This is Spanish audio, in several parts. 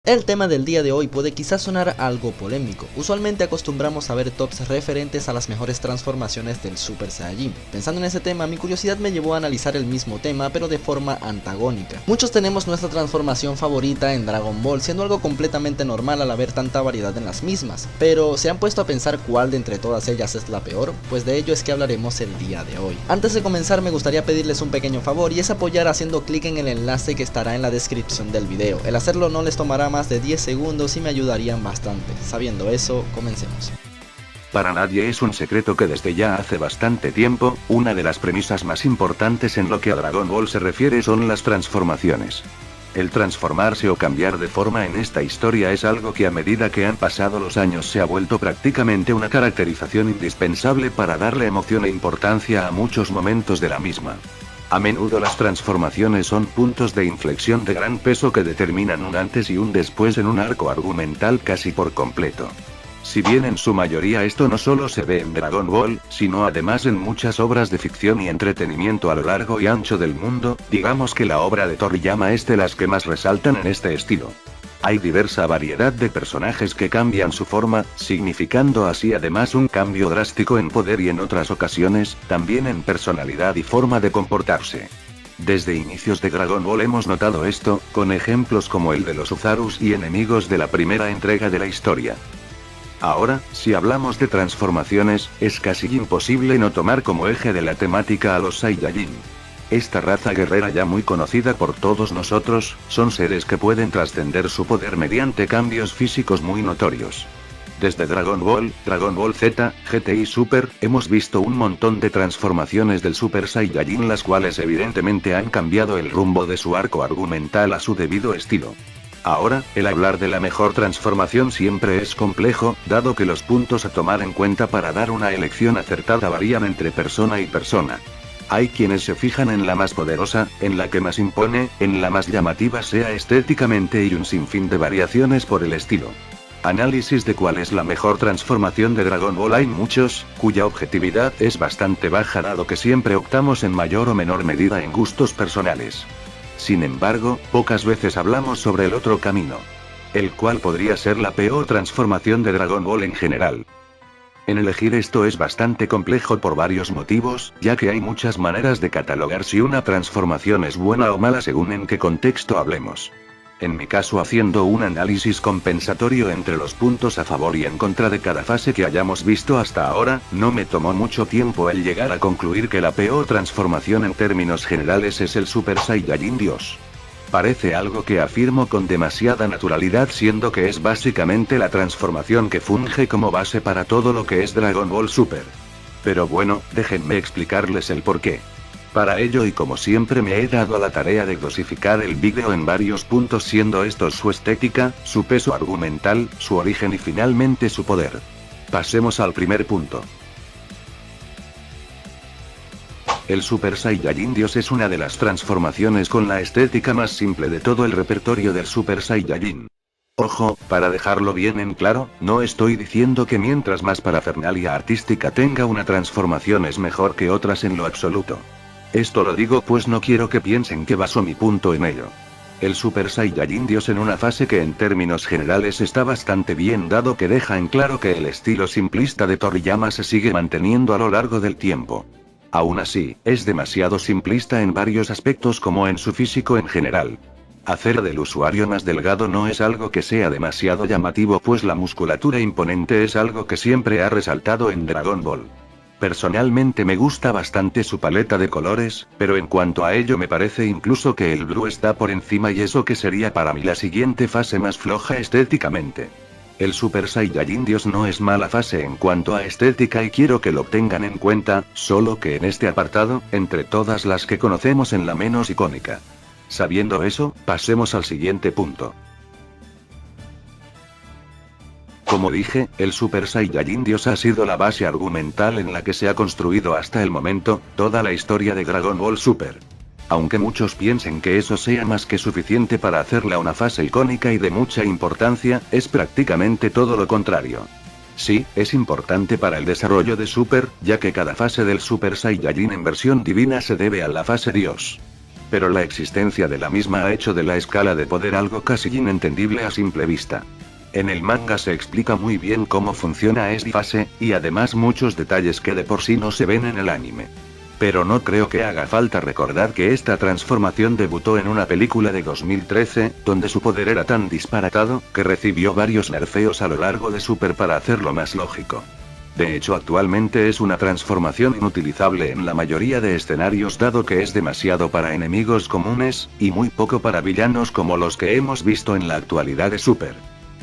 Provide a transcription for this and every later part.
El tema del día de hoy puede quizás sonar algo polémico. Usualmente acostumbramos a ver tops referentes a las mejores transformaciones del Super Saiyajin. Pensando en ese tema, mi curiosidad me llevó a analizar el mismo tema, pero de forma antagónica. Muchos tenemos nuestra transformación favorita en Dragon Ball, siendo algo completamente normal al haber tanta variedad en las mismas. Pero, ¿se han puesto a pensar cuál de entre todas ellas es la peor? Pues de ello es que hablaremos el día de hoy. Antes de comenzar, me gustaría pedirles un pequeño favor, y es apoyar haciendo clic en el enlace que estará en la descripción del video. El hacerlo no les tomará más de 10 segundos y me ayudarían bastante. Sabiendo eso, comencemos. Para nadie es un secreto que desde ya hace bastante tiempo, una de las premisas más importantes en lo que a Dragon Ball se refiere son las transformaciones. El transformarse o cambiar de forma en esta historia es algo que a medida que han pasado los años se ha vuelto prácticamente una caracterización indispensable para darle emoción e importancia a muchos momentos de la misma. A menudo las transformaciones son puntos de inflexión de gran peso que determinan un antes y un después en un arco argumental casi por completo. Si bien en su mayoría esto no solo se ve en Dragon Ball, sino además en muchas obras de ficción y entretenimiento a lo largo y ancho del mundo, digamos que la obra de Toriyama es de las que más resaltan en este estilo. Hay diversa variedad de personajes que cambian su forma, significando así además un cambio drástico en poder y en otras ocasiones, también en personalidad y forma de comportarse. Desde inicios de Dragon Ball hemos notado esto, con ejemplos como el de los Uzarus y enemigos de la primera entrega de la historia. Ahora, si hablamos de transformaciones, es casi imposible no tomar como eje de la temática a los Saiyajin. Esta raza guerrera ya muy conocida por todos nosotros, son seres que pueden trascender su poder mediante cambios físicos muy notorios. Desde Dragon Ball Z, GT y Super, hemos visto un montón de transformaciones del Super Saiyajin, las cuales evidentemente han cambiado el rumbo de su arco argumental a su debido estilo. Ahora, el hablar de la mejor transformación siempre es complejo, dado que los puntos a tomar en cuenta para dar una elección acertada varían entre persona y persona. Hay quienes se fijan en la más poderosa, en la que más impone, en la más llamativa sea estéticamente y un sinfín de variaciones por el estilo. Análisis de cuál es la mejor transformación de Dragon Ball hay muchos, cuya objetividad es bastante baja dado que siempre optamos en mayor o menor medida en gustos personales. Sin embargo, pocas veces hablamos sobre el otro camino. El cual podría ser la peor transformación de Dragon Ball en general. En elegir esto es bastante complejo por varios motivos, ya que hay muchas maneras de catalogar si una transformación es buena o mala según en qué contexto hablemos. En mi caso, haciendo un análisis compensatorio entre los puntos a favor y en contra de cada fase que hayamos visto hasta ahora, no me tomó mucho tiempo el llegar a concluir que la peor transformación en términos generales es el Super Saiyajin Dios. Parece algo que afirmo con demasiada naturalidad, siendo que es básicamente la transformación que funge como base para todo lo que es Dragon Ball Super. Pero bueno, déjenme explicarles el porqué. Para ello, y como siempre, me he dado a la tarea de dosificar el vídeo en varios puntos, siendo estos su estética, su peso argumental, su origen y finalmente su poder. Pasemos al primer punto. El Super Saiyajin Dios es una de las transformaciones con la estética más simple de todo el repertorio del Super Saiyajin. Ojo, para dejarlo bien en claro, no estoy diciendo que mientras más parafernalia artística tenga una transformación es mejor que otras en lo absoluto. Esto lo digo pues no quiero que piensen que baso mi punto en ello. El Super Saiyajin Dios en una fase que en términos generales está bastante bien dado, que deja en claro que el estilo simplista de Toriyama se sigue manteniendo a lo largo del tiempo. Aún así, es demasiado simplista en varios aspectos como en su físico en general. Hacer del usuario más delgado no es algo que sea demasiado llamativo, pues la musculatura imponente es algo que siempre ha resaltado en Dragon Ball. Personalmente me gusta bastante su paleta de colores, pero en cuanto a ello me parece incluso que el blue está por encima, y eso que sería para mí la siguiente fase más floja estéticamente. El Super Saiyajin Dios no es mala fase en cuanto a estética y quiero que lo tengan en cuenta, solo que en este apartado, entre todas las que conocemos, en la menos icónica. Sabiendo eso, pasemos al siguiente punto. Como dije, el Super Saiyajin Dios ha sido la base argumental en la que se ha construido hasta el momento toda la historia de Dragon Ball Super. Aunque muchos piensen que eso sea más que suficiente para hacerla una fase icónica y de mucha importancia, es prácticamente todo lo contrario. Sí, es importante para el desarrollo de Super, ya que cada fase del Super Saiyajin en versión divina se debe a la fase Dios. pero la existencia de la misma ha hecho de la escala de poder algo casi inentendible a simple vista. En el manga se explica muy bien cómo funciona esta fase, y además muchos detalles que de por sí no se ven en el anime. Pero no creo que haga falta recordar que esta transformación debutó en una película de 2013, donde su poder era tan disparatado, que recibió varios nerfeos a lo largo de Super para hacerlo más lógico. De hecho, actualmente es una transformación inutilizable en la mayoría de escenarios, dado que es demasiado para enemigos comunes, y muy poco para villanos como los que hemos visto en la actualidad de Super.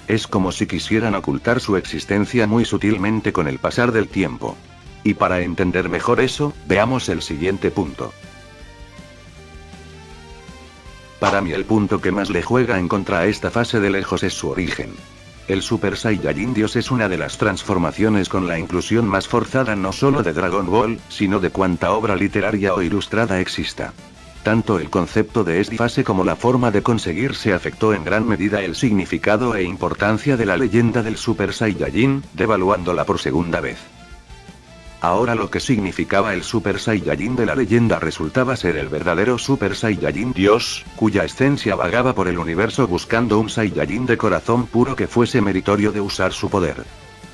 Es como si quisieran ocultar su existencia muy sutilmente con el pasar del tiempo. Y para entender mejor eso, veamos el siguiente punto. Para mí el punto que más le juega en contra a esta fase de lejos es su origen. El Super Saiyajin Dios es una de las transformaciones con la inclusión más forzada no solo de Dragon Ball, sino de cuanta obra literaria o ilustrada exista. Tanto el concepto de esta fase como la forma de conseguirse afectó en gran medida el significado e importancia de la leyenda del Super Saiyajin, devaluándola por segunda vez. Ahora lo que significaba el Super Saiyajin de la leyenda resultaba ser el verdadero Super Saiyajin Dios, cuya esencia vagaba por el universo buscando un Saiyajin de corazón puro que fuese meritorio de usar su poder.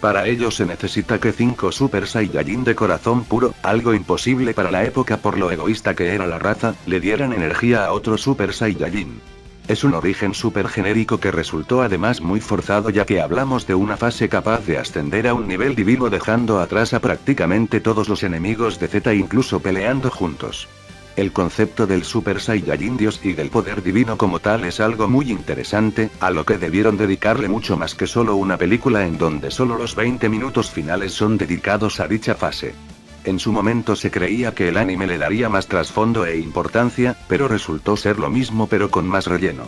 Para ello se necesita que 5 Super Saiyajin de corazón puro, algo imposible para la época por lo egoísta que era la raza, le dieran energía a otro Super Saiyajin. Es un origen super genérico que resultó además muy forzado, ya que hablamos de una fase capaz de ascender a un nivel divino dejando atrás a prácticamente todos los enemigos de Z incluso peleando juntos. El concepto del Super Saiyajin Dios y del poder divino como tal es algo muy interesante, a lo que debieron dedicarle mucho más que solo una película en donde solo los 20 minutos finales son dedicados a dicha fase. En su momento se creía que el anime le daría más trasfondo e importancia, pero resultó ser lo mismo pero con más relleno.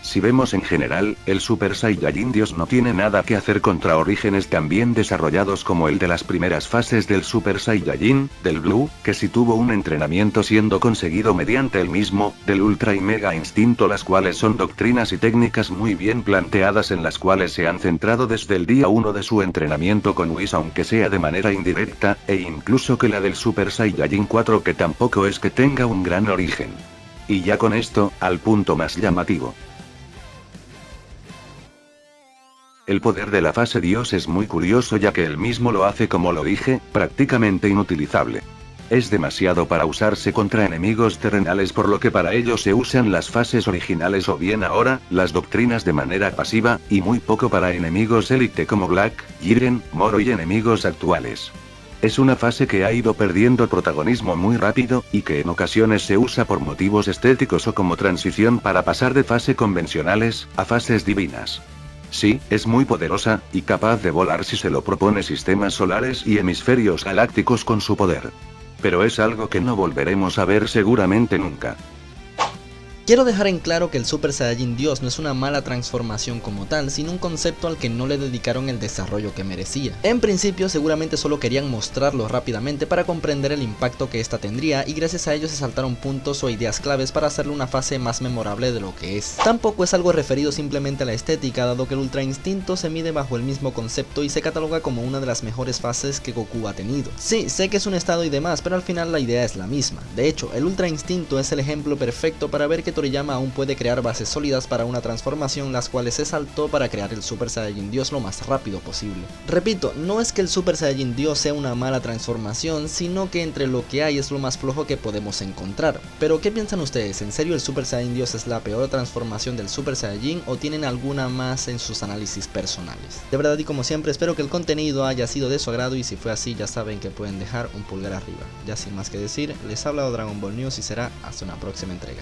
Si vemos en general, el Super Saiyajin Dios no tiene nada que hacer contra orígenes tan bien desarrollados como el de las primeras fases del Super Saiyajin, del Blue, que sí tuvo un entrenamiento siendo conseguido mediante el mismo, del Ultra y Mega Instinto, las cuales son doctrinas y técnicas muy bien planteadas en las cuales se han centrado desde el día 1 de su entrenamiento con Whis, aunque sea de manera indirecta, e incluso que la del Super Saiyajin 4, que tampoco es que tenga un gran origen. Y ya con esto, al punto más llamativo. El poder de la fase Dios es muy curioso, ya que él mismo lo hace, como lo dije, prácticamente inutilizable. Es demasiado para usarse contra enemigos terrenales, por lo que para ello se usan las fases originales o bien ahora, las doctrinas de manera pasiva, y muy poco para enemigos élite como Black, Jiren, Moro y enemigos actuales. Es una fase que ha ido perdiendo protagonismo muy rápido, y que en ocasiones se usa por motivos estéticos o como transición para pasar de fase convencionales a fases divinas. Sí, es muy poderosa, y capaz de volar si se lo propone sistemas solares y hemisferios galácticos con su poder. Pero es algo que no volveremos a ver seguramente nunca. Quiero dejar en claro que el Super Saiyajin Dios no es una mala transformación como tal, sino un concepto al que no le dedicaron el desarrollo que merecía. En principio seguramente solo querían mostrarlo rápidamente para comprender el impacto que esta tendría, y gracias a ello se saltaron puntos o ideas claves para hacerle una fase más memorable de lo que es. Tampoco es algo referido simplemente a la estética, dado que el Ultra Instinto se mide bajo el mismo concepto y se cataloga como una de las mejores fases que Goku ha tenido. Sí, sé que es un estado y demás, pero al final la idea es la misma. De hecho, el Ultra Instinto es el ejemplo perfecto para ver que Toriyama aún puede crear bases sólidas para una transformación, las cuales se saltó para crear el Super Saiyajin Dios lo más rápido posible. Repito, no es que el Super Saiyajin Dios sea una mala transformación, sino que entre lo que hay es lo más flojo que podemos encontrar. Pero ¿qué piensan ustedes? ¿En serio el Super Saiyajin Dios es la peor transformación del Super Saiyajin o tienen alguna más en sus análisis personales? De verdad y como siempre espero que el contenido haya sido de su agrado, y si fue así ya saben que pueden dejar un pulgar arriba. Ya sin más que decir, les ha hablado Dragon Ball News y será hasta una próxima entrega.